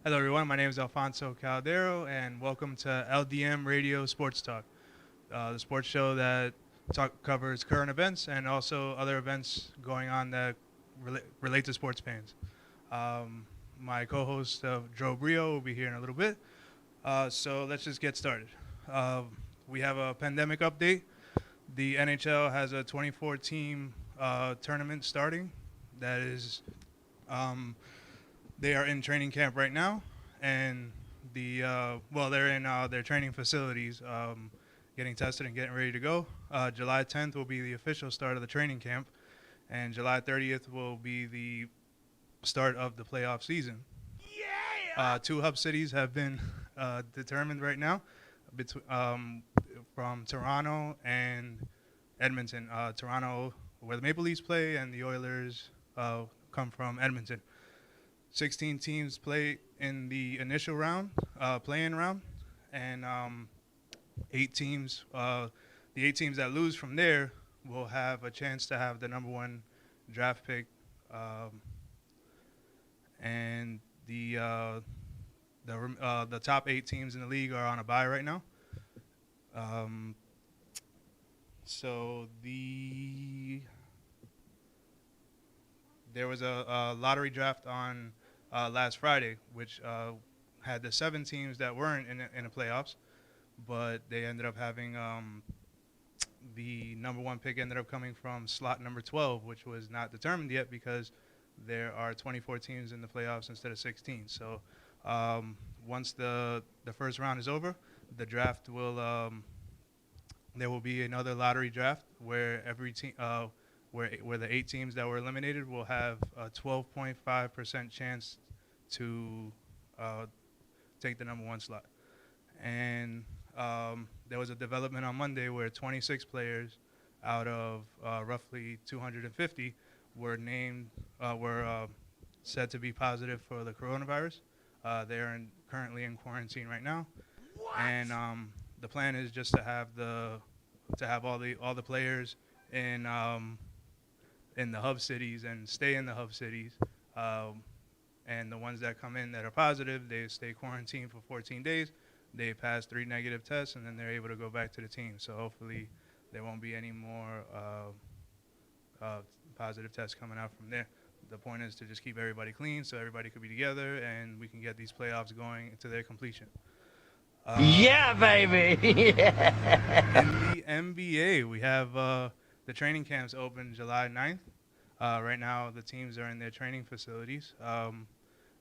Hello, everyone. My name is Alfonso Caldero, and welcome to LDM Radio Sports Talk, the sports show that covers current events and also other events going on that relate to sports fans. Um, my co-host Joe Brio will be here in a little bit, so let's just get started. Uh, we have a pandemic update. The NHL has a 24 team tournament starting. That is um, they are in training camp right now, and they're in their training facilities, getting tested and getting ready to go. July 10th will be the official start of the training camp, and July 30th will be the start of the playoff season. Two hub cities have been determined right now, from Toronto and Edmonton. Toronto, where the Maple Leafs play, and the Oilers come from Edmonton. 16 teams play in the initial round, play-in round, and eight teams. The eight teams that lose from there will have a chance to have the number one draft pick, um, and the top eight teams in the league are on a bye right now. Um, so there was a lottery draft on last Friday, which had the seven teams that weren't in the playoffs, but they ended up having the number one pick ended up coming from slot number 12, which was not determined yet because there are 24 teams in the playoffs instead of 16. So once the first round is over, the draft will there will be another lottery draft where every team where the eight teams that were eliminated will have a 12.5% chance to uh, take the number one slot. And there was a development on Monday where 26 players out of roughly 250 were said to be positive for the coronavirus. Currently in quarantine right now, and the plan is just to have all the players in in the hub cities and stay in the hub cities. Um, and the ones that come in that are positive, they stay quarantined for 14 days. They pass three negative tests, and then they're able to go back to the team. So hopefully, there won't be any more uh, positive tests coming out from there. The point is to just keep everybody clean, so everybody could be together, and we can get these playoffs going to their completion. Yeah, baby. In the NBA, we have the training camps open July 9th. Right now, the teams are in their training facilities.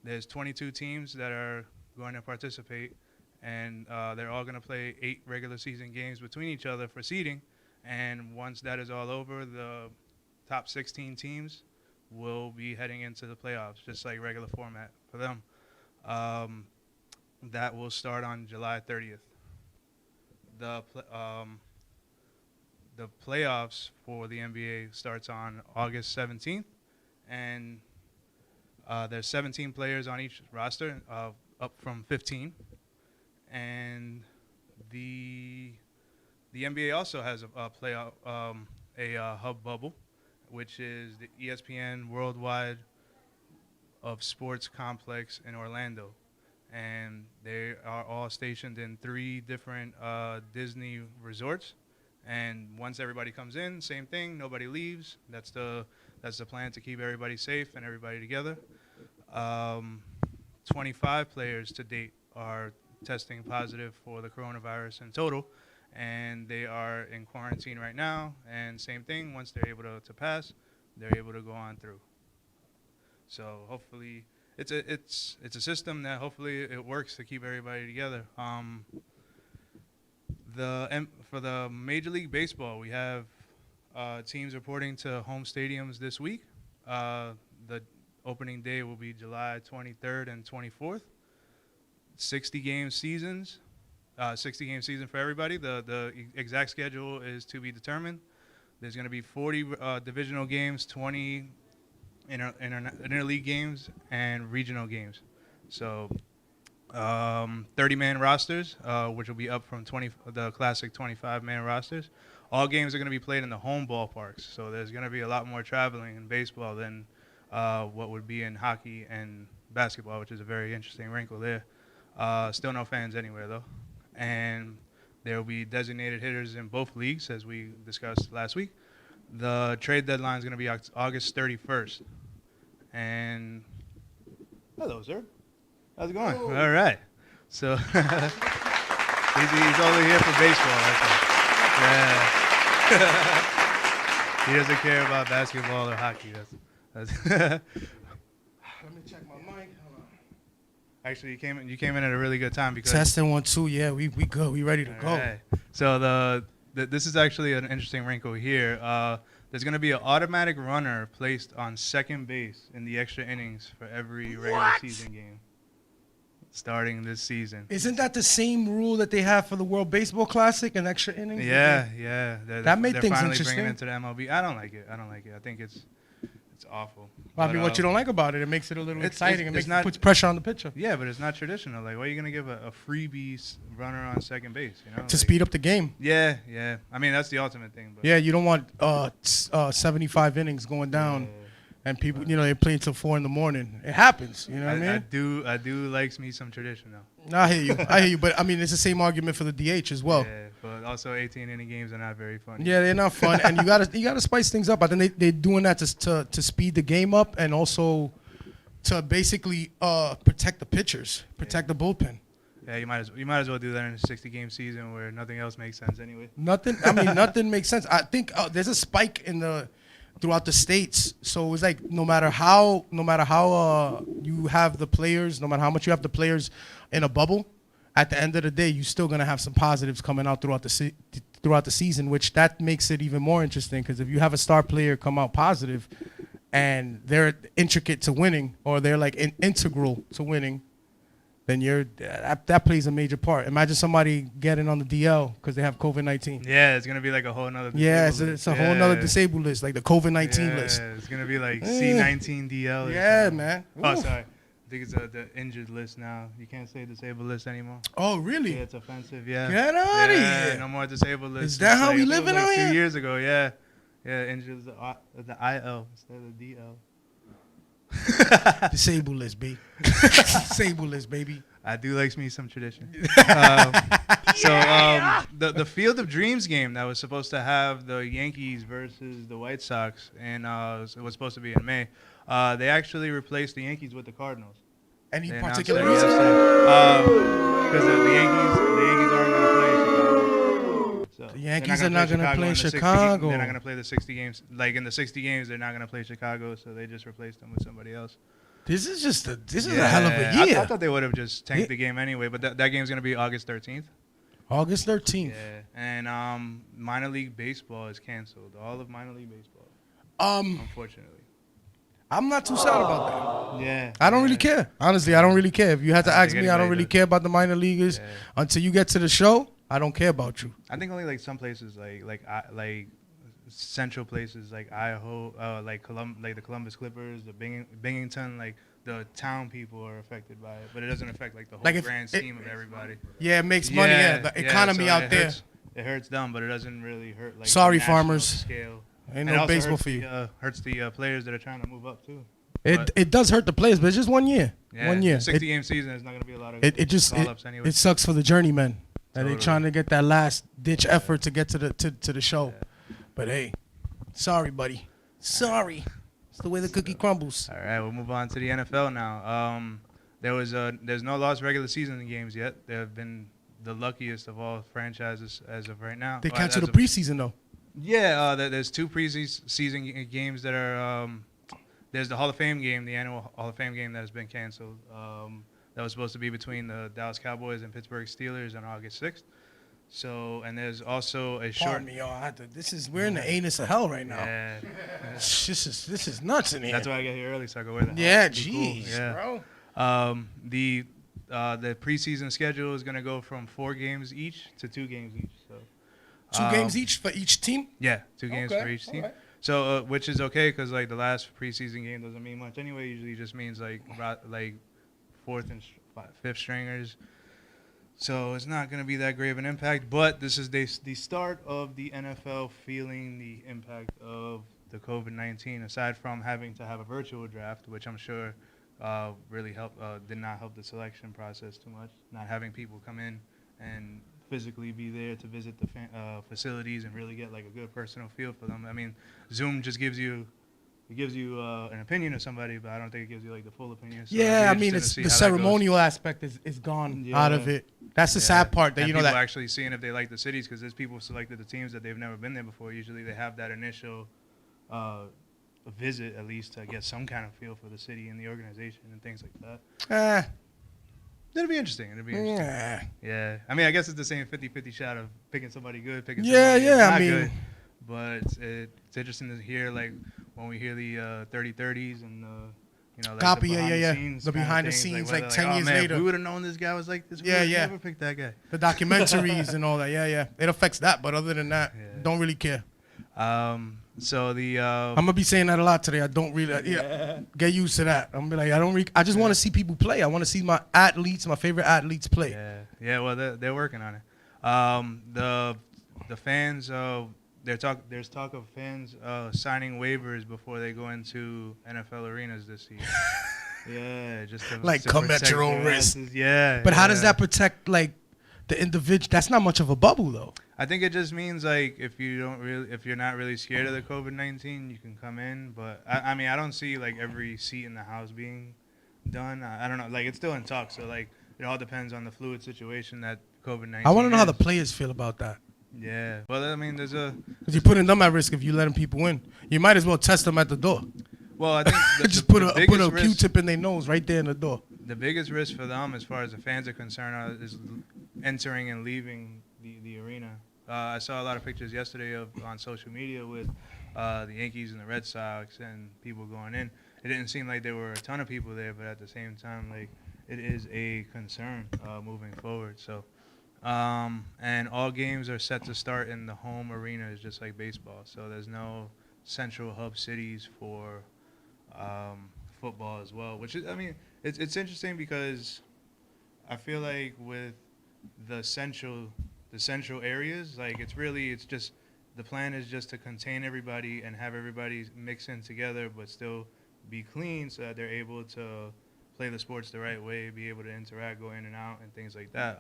There's 22 teams that are going to participate, and they're all going to play 8 regular season games between each other for seeding. And once that is all over, the top 16 teams will be heading into the playoffs, just like regular format for them. Um, that will start on July 30th. The the playoffs for the NBA starts on August 17th, and there's 17 players on each roster, up from 15, and the the NBA also has a playoff hub bubble, which is the ESPN Worldwide of Sports Complex in Orlando, and they are all stationed in 3 different Disney resorts. And once everybody comes in, same thing. Nobody leaves. That's the plan to keep everybody safe and everybody together. Um, 25 players to date are testing positive for the coronavirus in total, and they are in quarantine right now. And same thing. Once they're able to pass, they're able to go on through. So hopefully, it's a system that hopefully it works to keep everybody together. For the Major League Baseball, we have teams reporting to home stadiums this week. The opening day will be July 23rd and 24th. 60 game seasons, 60 game season for everybody. The exact schedule is to be determined. There's going to be 40 divisional games, 20 interleague games, and regional games. So 30-man rosters, which will be up from the classic 25-man rosters. All games are going to be played in the home ballparks, so there's going to be a lot more traveling in baseball than what would be in hockey and basketball, which is a very interesting wrinkle there. Still no fans anywhere though, and there will be designated hitters in both leagues, as we discussed last week. The trade deadline is going to be August 31st. And hello, sir. How's it going? All right. So he's only here for baseball. That's all. Yeah. He doesn't care about basketball or hockey. That's Let me check my mic. Hold on. Actually, you came in at a really good time because Testing 1 2. Yeah, we good. We ready to go. All right. So this is actually an interesting wrinkle here. There's going to be an automatic runner placed on second base in the extra innings for every regular season game starting this season. Isn't that the same rule that they have for the World Baseball Classic and extra innings? Yeah. That made they're things finally interesting. bringing it into the MLB. I don't like it. I think it's awful. Well, I mean, But, what you don't like about it? It makes it a little it's- exciting. it's It not- puts pressure on the pitcher Yeah, but it's not traditional. Like, why are you going to give a freebie runner on second base? You know, to speed up the game. Yeah. I mean, that's the ultimate thing. But Yeah, you don't want 75 innings going down, and people, they're playing till 4 in the morning. It happens. You know what I mean? I do likes me some tradition though. No, I hear you. But I mean, it's the same argument for the DH as well. Yeah, but also 18 inning games are not very funny. Yeah, they're not fun, and you gotta spice things up. I think they're doing that to speed the game up, and also to basically protect the pitchers, protect the bullpen. Yeah, you might as well do that in a 60-game season where nothing else makes sense anyway. Nothing makes sense. I think there's a spike throughout the states. So it's like no matter how you have the players, no matter how much you have the players in a bubble, at the end of the day, you're still gonna have some positives coming out throughout the season, which that makes it even more interesting. Because if you have a star player come out positive, and they're intricate to winning, or they're like integral to winning, then that plays a major part. Imagine somebody getting on the DL because they have COVID-19. Yeah, it's gonna be like a whole nother. Yeah, disabled it's a list. whole nother disabled list, like the COVID-19 Yeah, list. it's gonna be like C19 DL. Or Yeah, something. man. Oh, Oof. sorry. I think it's the injured list now. You can't say disabled list anymore. Oh, really? Yeah, it's offensive. Yeah. Get outta Yeah, here. No more disabled list. Is that It's how we it was living out 2 here? years ago. Yeah. Yeah, injured is the IL instead of the DL. Disabled list, B. Disabled list, baby. I do like me some tradition. The Field of Dreams game that was supposed to have the Yankees versus the White Sox, and it was supposed to be in May. They actually replaced the Yankees with the Cardinals. Any They announced particular that reason? yesterday. Because the Yankees aren't going to play Chicago. So The Yankees are not gonna play in the 60 Chicago. They're not going to play the 60 games. Like in the 60 games, they're not going to play Chicago, so they just replaced them with somebody else. This is a hell of a I year. thought they would have just tanked the game anyway, but that game's going to be August 13th. August 13th. Yeah, and minor league baseball is canceled. All of minor league baseball, unfortunately. I'm not too sad about that. Yeah. I don't really care. Honestly, I don't really care. If you had to I don't ask think me, I don't anybody really does. care about the minor leaguers. Yeah. Until you get to the show, I don't care about you. I think only like some places like central places like Idaho, like the Columbus Clippers, the Binghamton, like the town people are affected by it, but it doesn't affect like the whole Like if grand it- scheme of everybody. Yeah, it makes money. Yeah, the economy so out it there. It hurts them, but it doesn't really hurt like Sorry, the national farmers. scale. Ain't And no it also baseball hurts for you. hurts the players that are trying to move up too. It But- it does hurt the players, but it's just 1 year. Yeah, 1 year. 60-game season is not going to be a lot of call-ups anyway. It sucks for the journeymen. That they Totally. trying to get that last ditch effort to get to the show. But hey, sorry, buddy. Sorry. It's the way the cookie crumbles. All right, we'll move on to the NFL now. There's no lost regular season games yet. They have been the luckiest of all franchises as of right now. They Well, canceled as the of- preseason though. Yeah, there's 2 preseason games that are. There's the Hall of Fame game, the annual Hall of Fame game that has been canceled. That was supposed to be between the Dallas Cowboys and Pittsburgh Steelers on August 6th. So, and there's also a short. Pardon me, y'all. We're in the anus of hell right now. Yeah, This is nuts in here. that's why I get here early so I can wear the. Yeah, hat. Be cool. jeez, Yeah. bro. The preseason schedule is going to go from 4 games each to 2 games each. So 2 games each for each team. Yeah, 2 games Okay, for each team. alright. So which is okay because like the last preseason game doesn't mean much anyway. Usually just means like 4th and 5th stringers. So it's not going to be that great of an impact. But this is the start of the NFL feeling the impact of the COVID-19. Aside from having to have a virtual draft, which I'm sure really did not help the selection process too much. Not having people come in and physically be there to visit the facilities and really get like a good personal feel for them. I mean, Zoom just gives you an opinion of somebody, but I don't think it gives you like the full opinion. So Yeah, I it'd be mean, interesting it's to the see how that goes. ceremonial aspect is gone out of Yeah. it. That's the Yeah. sad part. That and you know people that actually seeing if they like the cities, because there's people who selected the teams that they've never been there before. Usually they have that initial visit at least to get some kind of feel for the city and the organization and things like that. It'll be interesting. Yeah. Yeah. I mean, I guess it's the same 50-50 shot of picking somebody good, picking Yeah, somebody yeah, not I mean- good. But it's interesting to hear, like, when we hear the 30-30s and like Copy, the yeah, behind yeah. the scenes The kinda behind the things, scenes, whether, like, 10 oh, years man, if later. we would have known this guy was like this, we Yeah, would yeah. never picked that guy. The documentaries and all that. Yeah, yeah. It affects that, but other than that, Yeah. don't really care. So the I'm gonna be saying that a lot today. I don't really. Yeah. Get used to that. I'm gonna be like, I just want to see people play. I want to see my athletes, my favorite athletes play. yeah. Well, they're working on it. The fans. There's talk of fans signing waivers before they go into NFL arenas this season. Yeah, just to, Like, to come at protect your own their risk. asses. Yeah. But how does yeah. that protect like the individual? That's not much of a bubble though. I think it just means like if you're not really scared of the COVID-19, you can come in. But I mean, I don't see like every seat in the house being done. I don't know. Like it's still in talks, so like it all depends on the fluid situation that COVID-19. I want to know how the is. players feel about that. Yeah. Well, I mean, there's a. Because you're putting them at risk if you letting people in. You might as well test them at the door. Well, I think Just put a biggest risk- Q-tip in their nose right there in the door. The biggest risk for them, as far as the fans are concerned, is entering and leaving the arena. I saw a lot of pictures yesterday on social media with the Yankees and the Red Sox and people going in. It didn't seem like there were a ton of people there, but at the same time, like it is a concern moving forward. So, and all games are set to start in the home arenas, just like baseball. So there's no central hub cities for football as well, which is, I mean, it's interesting because I feel like with the central areas, like it's just the plan is just to contain everybody and have everybody mix in together, but still be clean so that they're able to play the sports the right way, be able to interact, go in and out, and things like that.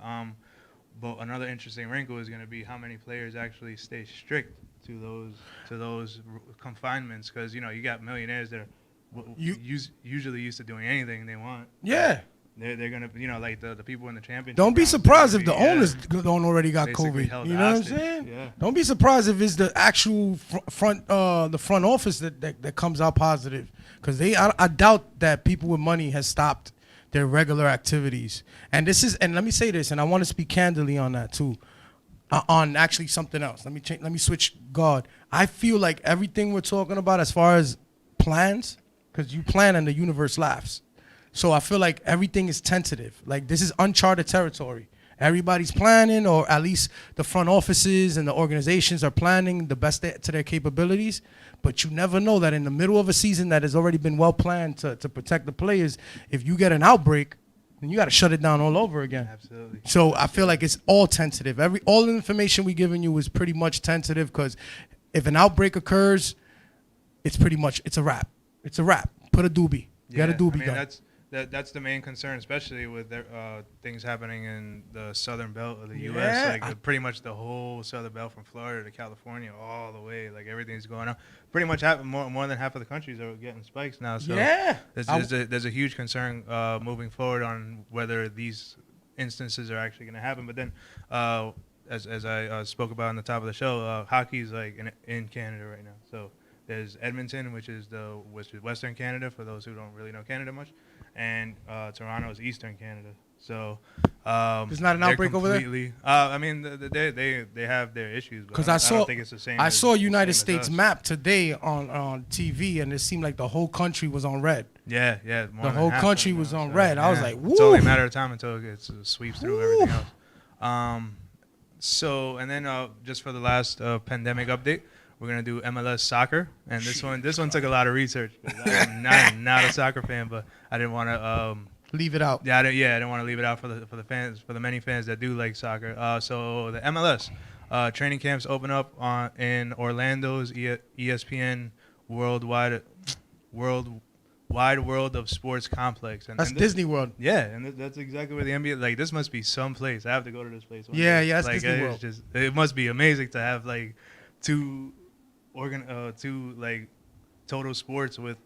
But another interesting wrinkle is going to be how many players actually stay strict to those confinements, because you got millionaires that are usually used to doing anything they want. Yeah. They're gonna like the people in the championship. Don't be rounds, they're surprised gonna if the be, owners don't already got basically COVID. held You know what I'm hostage. saying? Yeah. Don't be surprised if it's the actual front office that comes out positive, because I doubt that people with money has stopped their regular activities. And let me say this, and I want to speak candidly on that too. On actually something else. Let me switch guard. I feel like everything we're talking about as far as plans, because you plan and the universe laughs. So I feel like everything is tentative. Like this is uncharted territory. Everybody's planning, or at least the front offices and the organizations are planning the best to their capabilities. But you never know that in the middle of a season that has already been well planned to protect the players, if you get an outbreak, then you got to shut it down all over again. Absolutely. So I feel like it's all tentative. All the information we giving you is pretty much tentative, because if an outbreak occurs, it's a wrap. It's a wrap. Put a doobie. Get a doobie gun. That's the main concern, especially with things happening in the southern belt of the U.S. Yeah, Like pretty much the whole southern belt from Florida to California, all the way. Like everything's going on. Pretty much more than half of the countries are getting spikes now. So Yeah. there's a huge concern moving forward on whether these instances are actually going to happen. But then, as I spoke about on the top of the show, hockey's like in Canada right now. So there's Edmonton, which is Western Canada for those who don't really know Canada much, and Toronto is Eastern Canada. So There's not an outbreak over there? I mean, they have their issues, but Because I I don't think it's the same. I as- saw the United same as States us. map today on TV, and it seemed like the whole country was on red. Yeah. The whole country was on red. I was like, It's only a woo. matter of time until it sweeps through everything else. So, and then just for the last pandemic update, we're gonna do MLS soccer, and this one took a lot of research. I'm not a soccer fan, but I didn't want to. Leave it out. Yeah, I didn't want to leave it out for the fans, for the many fans that do like soccer. So the MLS training camps open up in Orlando's ESPN World Wide World of Sports complex. And That's and Disney World. Yeah, and that's exactly where the NBA. Like, this must be some place. I have to go to this place. One Yeah, day. yeah, it's like, Disney it's World. Just, it must be amazing to have like two like total sports with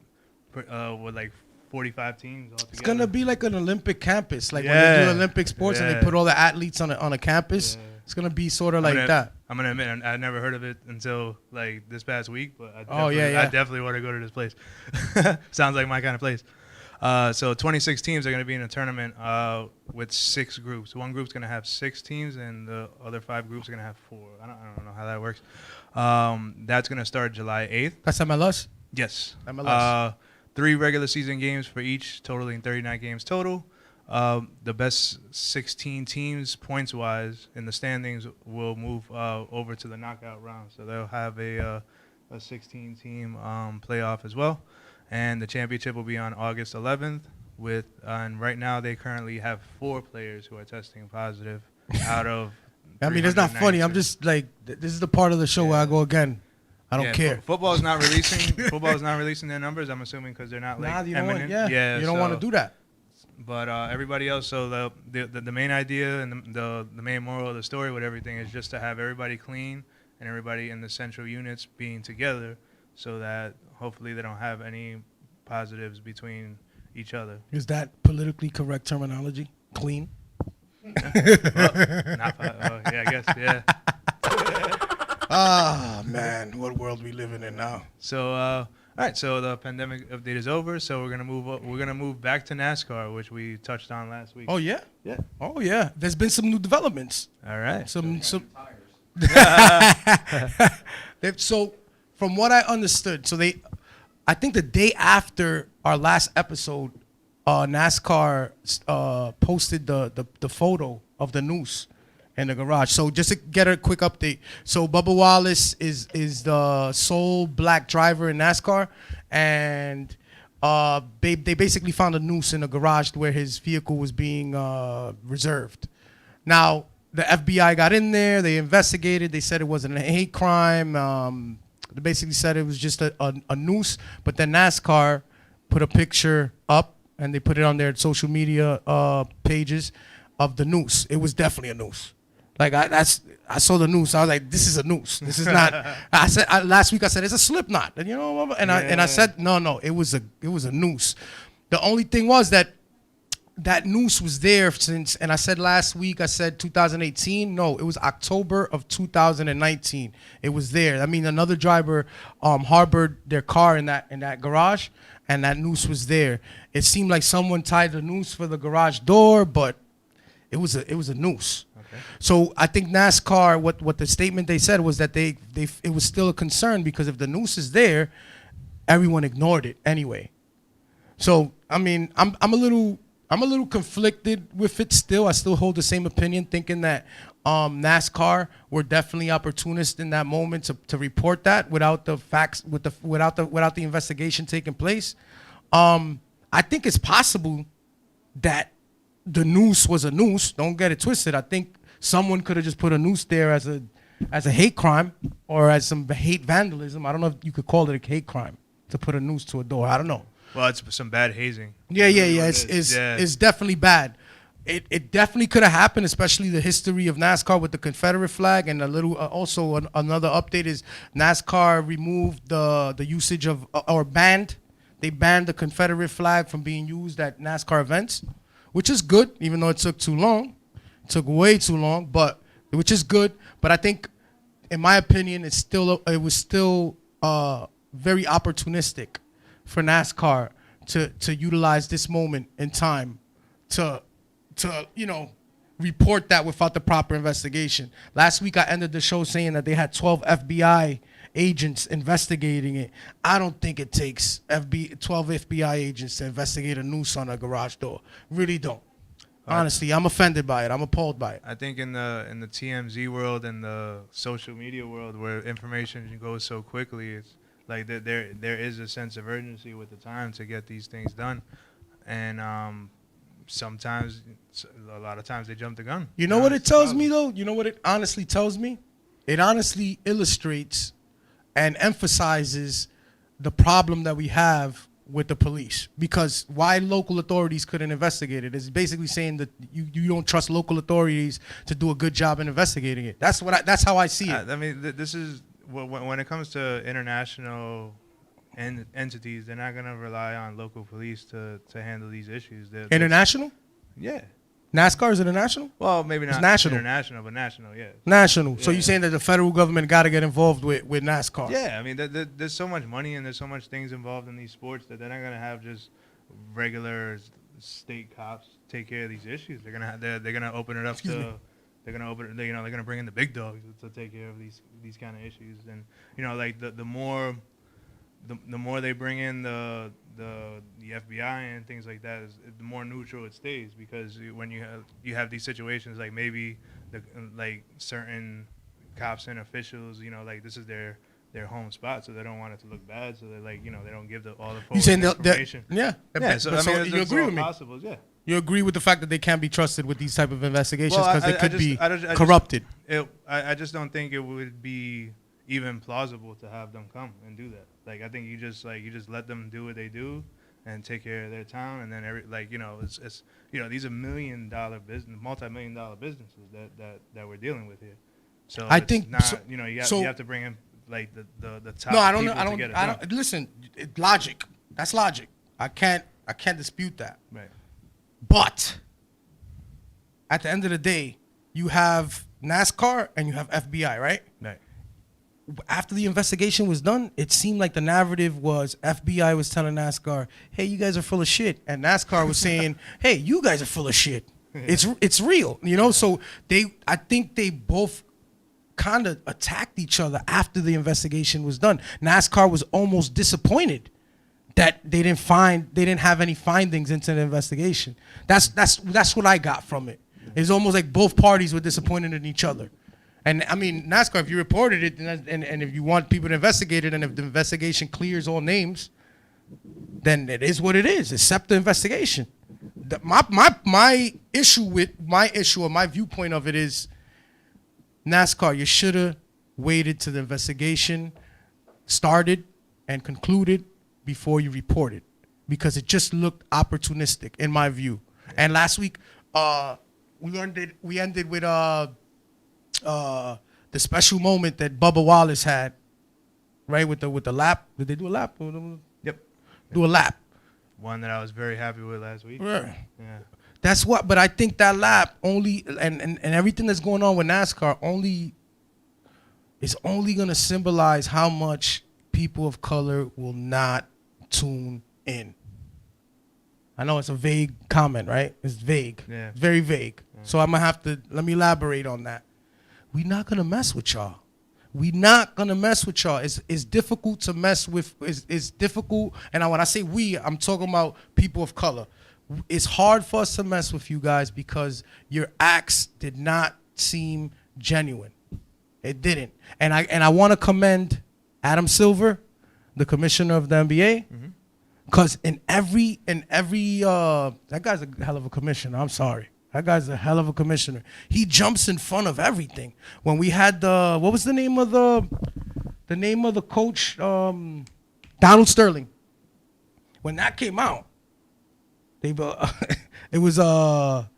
like 45 teams all together. It's gonna be like an Olympic campus, like when Yeah. they do Olympic sports and they Yeah. put all the athletes on a campus. Yeah. It's gonna be sort of like that. I'm gonna admit I never heard of it until like this past week, but Oh, yeah, yeah. I definitely want to go to this place. Sounds like my kind of place. So 26 teams are gonna be in a tournament with 6 groups. One group's gonna have 6 teams, and the other 5 groups are gonna have 4. I don't know how that works. That's gonna start July 8th. That's MLS. Yes. MLS. 3 regular season games for each, totaling 39 games total. The best 16 teams, points-wise, in the standings will move over to the knockout round. So they'll have a 16-team playoff as well. And the championship will be on August 11th. And right now they currently have 4 players who are testing positive out of. I mean, it's not funny. I'm 392. just like, this is the part of the show where I go again. I don't care. Football is not releasing. Football is not releasing their numbers. I'm assuming because they're not like Nah, you don't want, imminent. you don't want to do that. But everybody else, so the main idea and the main moral of the story with everything is just to have everybody clean and everybody in the central units being together, so that hopefully they don't have any positives between each other. Is that politically correct terminology? Clean. Yeah, I guess, yeah. Ah, man, what world we living in now? So, all right. So the pandemic update is over. So we're gonna move back to NASCAR, which we touched on last week. Oh yeah, Yeah. oh yeah. There's been some new developments. All right. Some. So, from what I understood, I think the day after our last episode, NASCAR posted the photo of the noose in the garage. So just to get a quick update, so Bubba Wallace is the sole black driver in NASCAR, and they basically found a noose in the garage where his vehicle was being reserved. Now the FBI got in there, they investigated, they said it wasn't a hate crime. They basically said it was just a noose, but then NASCAR put a picture up and they put it on their social media pages of the noose. It was definitely a noose. Like I saw the noose. I was like, this is a noose. This is not. Last week I said it's a slip knot, and I said no, it was a noose. The only thing was that noose was there since, and I said last week, I said 2018. No, it was October of 2019. It was there. I mean, another driver harbored their car in that garage, and that noose was there. It seemed like someone tied the noose for the garage door, but it was a noose. Okay. So I think NASCAR, what the statement they said was that it was still a concern because if the noose is there, everyone ignored it anyway. So I mean, I'm a little conflicted with it still. I still hold the same opinion, thinking that NASCAR were definitely opportunists in that moment to report that without the facts, without the investigation taking place. I think it's possible that the noose was a noose. Don't get it twisted. I think someone could have just put a noose there as a hate crime or as some hate vandalism. I don't know if you could call it a hate crime to put a noose to a door. I don't know. Well, it's some bad hazing. Yeah. It's definitely bad. It definitely could have happened, especially the history of NASCAR with the Confederate flag. And a little also another update is NASCAR removed the usage of or banned. They banned the Confederate flag from being used at NASCAR events, which is good, even though it took too long. It took way too long, which is good. But I think, in my opinion, it was still very opportunistic for NASCAR to utilize this moment in time to report that without the proper investigation. Last week I ended the show saying that they had 12 FBI agents investigating it. I don't think it takes 12 FBI agents to investigate a noose on a garage door. Really don't. Honestly, I'm offended by it. I'm appalled by it. I think in the TMZ world and the social media world where information goes so quickly, it's like there is a sense of urgency with the time to get these things done, and sometimes, a lot of times, they jump the gun. You know what it tells me though? You know what it honestly tells me? It honestly illustrates and emphasizes the problem that we have with the police, because why local authorities couldn't investigate it is basically saying that you don't trust local authorities to do a good job in investigating it. That's how I see it. I mean, this is when it comes to international entities, they're not gonna rely on local police to handle these issues. International? Yeah. NASCAR is international? Well, maybe not national. international, but national. Yeah. National. So Yeah. you're saying that the federal government got to get involved with NASCAR? Yeah, I mean, there's so much money and there's so much things involved in these sports that they're not gonna have just regular state cops take care of these issues. They're gonna open it up Excuse me. they're gonna they're gonna bring in the big dogs to take care of these kind of issues. And like the more they bring in the FBI and things like that, the more neutral it stays, because when you have these situations, like maybe like certain cops and officials, like this is their home spot, so they don't want it to look bad, so they're like, they don't give all the You saying information. yeah? Yeah, so I mean, you agree with me? Possible, yeah. You agree with the fact that they can't be trusted with these type of investigations Well, because they could be I just- corrupted. I just don't think it would be even plausible to have them come and do that. Like, I think you just let them do what they do and take care of their town, and then it's these are multi-million-dollar businesses that we're dealing with here. So I it's think not, so- you have to bring in like the top No, I don't. people I to don't. get it I done. don't. Listen, logic. That's logic. I can't dispute that. Right. But at the end of the day, you have NASCAR and you have FBI, right? Right. After the investigation was done, it seemed like the narrative was FBI was telling NASCAR, "Hey, you guys are full of shit," and NASCAR was saying, "Hey, you guys are full of shit." It's real, So I think they both kind of attacked each other after the investigation was done. NASCAR was almost disappointed that they didn't have any findings into the investigation. That's what I got from it. It's almost like both parties were disappointed in each other. And I mean, NASCAR, if you reported it and if you want people to investigate it, and if the investigation clears all names, then it is what it is. Accept the investigation. My issue or my viewpoint of it is, NASCAR, you should have waited till the investigation started and concluded before you reported, because it just looked opportunistic in my view. And last week, we ended with the special moment that Bubba Wallace had, right, with the lap. Did they do a lap? Yep. Do a lap. One that I was very happy with last week. Yeah. Yeah. That's what, but I think that lap only, and everything that's going on with NASCAR is only going to symbolize how much people of color will not tune in. I know it's a vague comment, right? It's vague. Yeah. It's very vague. Yeah. So I'm going to have to, let me elaborate on that. We're not going to mess with y'all. We're not going to mess with y'all. It's difficult to mess with. It's difficult. And when I say we, I'm talking about people of color. It's hard for us to mess with you guys because your acts did not seem genuine. It didn't. And I want to commend Adam Silver, the commissioner of the NBA, because in every that guy's a hell of a commissioner. I'm sorry. That guy's a hell of a commissioner. He jumps in front of everything. When we had what was the name of the coach? Donald Sterling. When that came out, it was a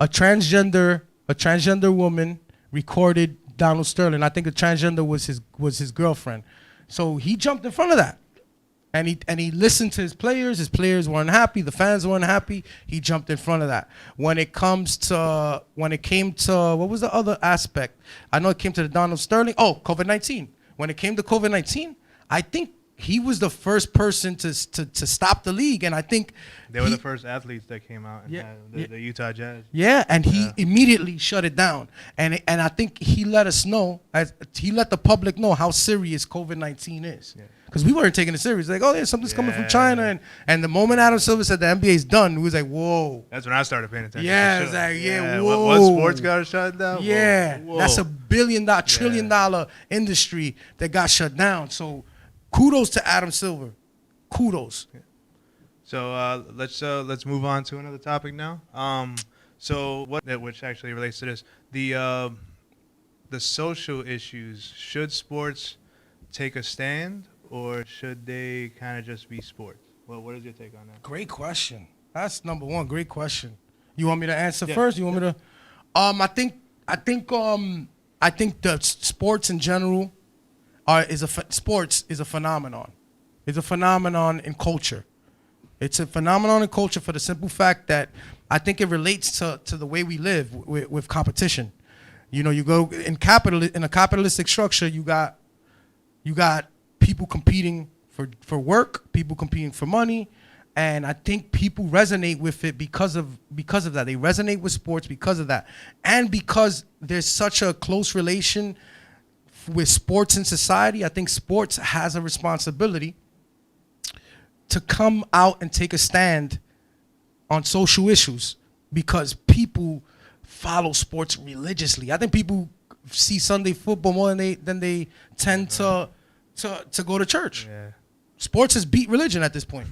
transgender woman recorded Donald Sterling. I think the transgender was his girlfriend. So he jumped in front of that. And he listened to his players. His players weren't happy. The fans weren't happy. He jumped in front of that. When it came to what was the other aspect? I know it came to the Donald Sterling. Oh, COVID-19. When it came to COVID-19, I think he was the first person to stop the league, and I think they were the first athletes that came out and had the Utah Jazz. Yeah, and he immediately shut it down, and I think he let us know, he let the public know how serious COVID-19 is. Yeah. Because we weren't taking it serious. Like, oh, yeah, something's coming from China. And the moment Adam Silver said the NBA's done, we was like, whoa. That's when I started paying attention. Yeah, sure. it's like, yeah, whoa. whoa. What sports got shut down? Yeah, whoa. That's a $1 trillion industry that got shut down. So kudos to Adam Silver. Kudos. Yeah. So let's move on to another topic now. Which actually relates to this, the social issues. Should sports take a stand, or should they kind of just be sports? What is your take on that? Great question. That's number one. Great question. You want me to answer Yeah. first? You want me to? I think the sports in general sports is a phenomenon. It's a phenomenon in culture. It's a phenomenon in culture for the simple fact that I think it relates to the way we live with competition. You know, you go in a capitalistic structure, you got people competing for work, people competing for money, and I think people resonate with it because of that. They resonate with sports because of that, and because there's such a close relation with sports in society. I think sports has a responsibility to come out and take a stand on social issues because people follow sports religiously. I think people see Sunday football more than they tend to go to church. Yeah. Sports has beat religion at this point.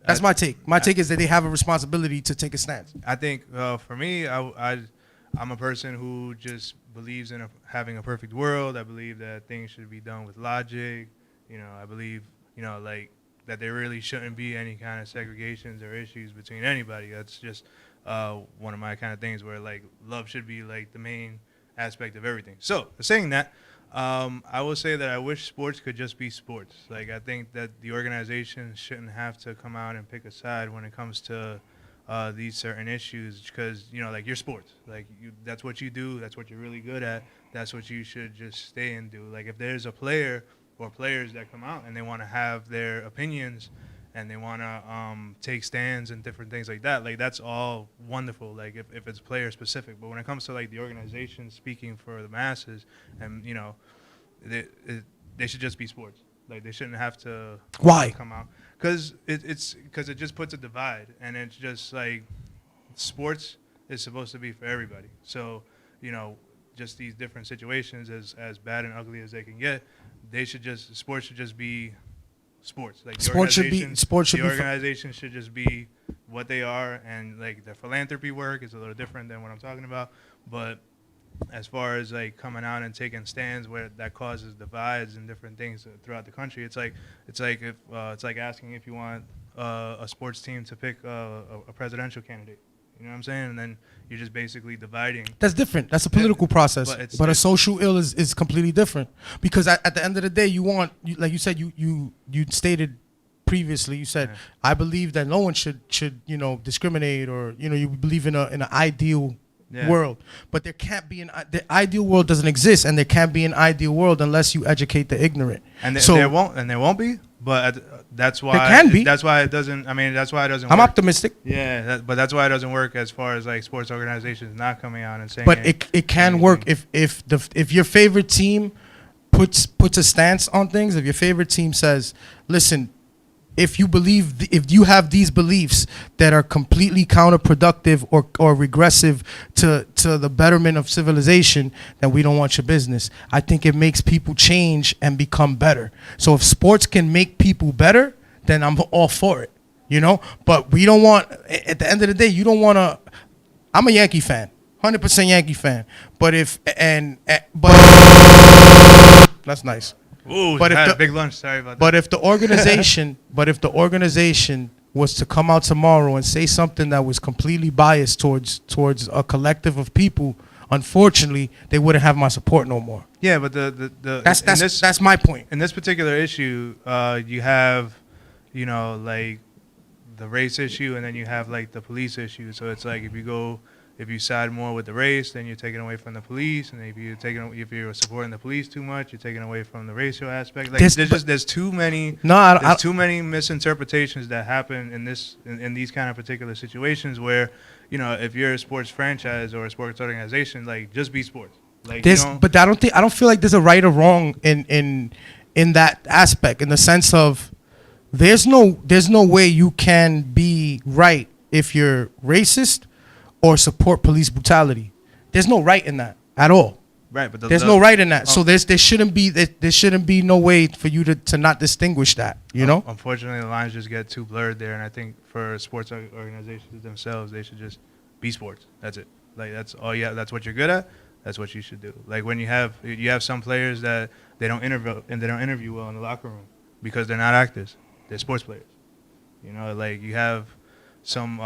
That's my take. My take is that they have a responsibility to take a stance. I think for me, I'm a person who just believes in having a perfect world. I believe that things should be done with logic. You know, I believe, you know, like that there really shouldn't be any kind of segregations or issues between anybody. That's just one of my kind of things where like love should be like the main aspect of everything. So saying that, I will say that I wish sports could just be sports. Like I think that the organization shouldn't have to come out and pick a side when it comes to these certain issues, because you know, like your sports, like that's what you do, that's what you're really good at, that's what you should just stay and do. Like if there's a player or players that come out and they want to have their opinions and they want to take stands and different things like that, like that's all wonderful, like if it's player specific. But when it comes to like the organization speaking for the masses, and you know, they should just be sports. Like they shouldn't have to come out because it just puts a divide, and it's just like sports is supposed to be for everybody. So you know, just these different situations, as bad and ugly as they can get, sports should just be sports. Like the organization should just be what they are, and like the philanthropy work is a little different than what I'm talking about. But as far as like coming out and taking stands where that causes divides and different things throughout the country, it's like asking if you want a sports team to pick a presidential candidate. You know what I'm saying? And then you're just basically dividing. That's different. That's a political process. But a social ill is completely different. Because at the end of the day, like you said, you stated previously, you said, I believe that no one should discriminate, or you believe in an ideal world. But there can't be the ideal world doesn't exist, and there can't be an ideal world unless you educate the ignorant. And there won't be. But that's why there can be. That's why it doesn't. I mean, that's why it doesn't. I'm work. optimistic. Yeah, but that's why it doesn't work as far as like sports organizations not coming out and saying. But it can work if your favorite team puts a stance on things. If your favorite team says, "Listen, if you have these beliefs that are completely counterproductive or regressive to the betterment of civilization, then we don't want your business." I think it makes people change and become better. So if sports can make people better, then I'm all for it, But we don't want, at the end of the day, you don't want to. I'm a Yankee fan, 100% Yankee fan. But that's nice. Ooh, but had a big lunch. Sorry about that. But if the organization was to come out tomorrow and say something that was completely biased towards a collective of people, unfortunately, they wouldn't have my support no more. Yeah, but that's my point. In this particular issue, you have, like the race issue, and then you have like the police issue. So it's like if you side more with the race, then you're taking away from the police, and if you're supporting the police too much, you're taking away from the racial aspect. Like there's too many too many misinterpretations that happen in these kind of particular situations where, if you're a sports franchise or a sports organization, like just be sports. Like but I don't feel like there's a right or wrong in that aspect, in the sense of there's no way you can be right if you're racist or support police brutality. There's no right in that at all. Right, but there's no right in that. So there shouldn't be no way for you to not distinguish that. Unfortunately, the lines just get too blurred there, and I think for sports organizations themselves, they should just be sports. That's it. Like that's all. Yeah, that's what you're good at. That's what you should do. Like when you have some players that they don't interview well in the locker room because they're not actors. they're sports players. You know, like you have some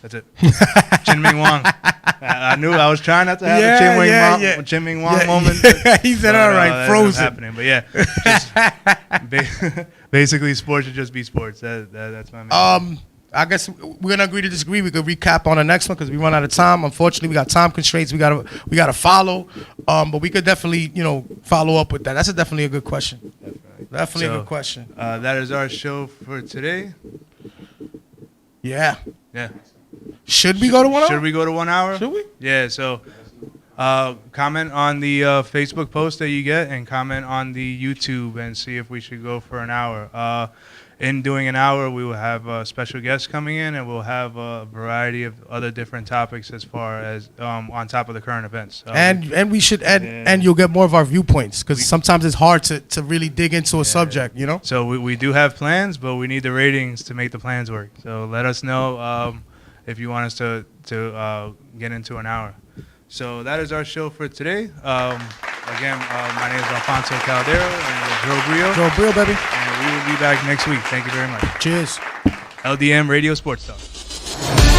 that's it. Chin Ming Wang. I knew I was trying not to have a Chin Ming Wang moment. He said, "All right, that frozen." happening, but yeah, just basically, sports should just be sports. That's my main. I guess we're gonna agree to disagree. We could recap on the next one because we run out of time. Unfortunately, we got time constraints. We gotta follow. But we could definitely, follow up with that. That's definitely a good question. Definitely a good question. That is our show for today. Yeah. Yeah. Should we go to 1 hour? Should we go to 1 hour? Should we? Yeah. So, comment on the Facebook post that you get, and comment on the YouTube, and see if we should go for an hour. In doing an hour, we will have special guests coming in, and we'll have a variety of other different topics as far as on top of the current events. And we should and you'll get more of our viewpoints because sometimes it's hard to really dig into a subject, So we do have plans, but we need the ratings to make the plans work. So let us know if you want us to get into an hour. So that is our show for today. Again, my name is Alfonso Caldero and Joe Brio. Joe Brio, baby. And we will be back next week. Thank you very much. Cheers. LDM Radio Sports Talk.